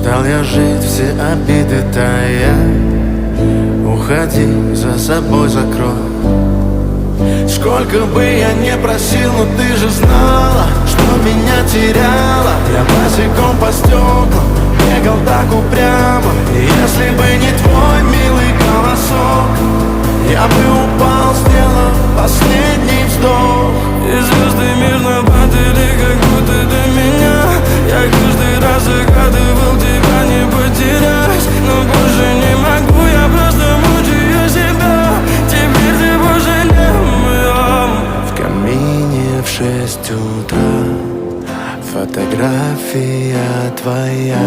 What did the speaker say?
Устал я жить, все обиды тая. Уходи, за собой закрой. Сколько бы я не просил, но ты же знала, что меня теряла. Я босиком по стеклам бегал так упрямо. И если бы не твой милый голосок, я бы упал, сделав последний вздох. И звезды мирно падали, как будто до меня. Я каждый раз загадывал тебя не потерять, но больше не могу, я просто мучаю себя. Теперь ты больше не моя. В камине в 6 утра фотография твоя.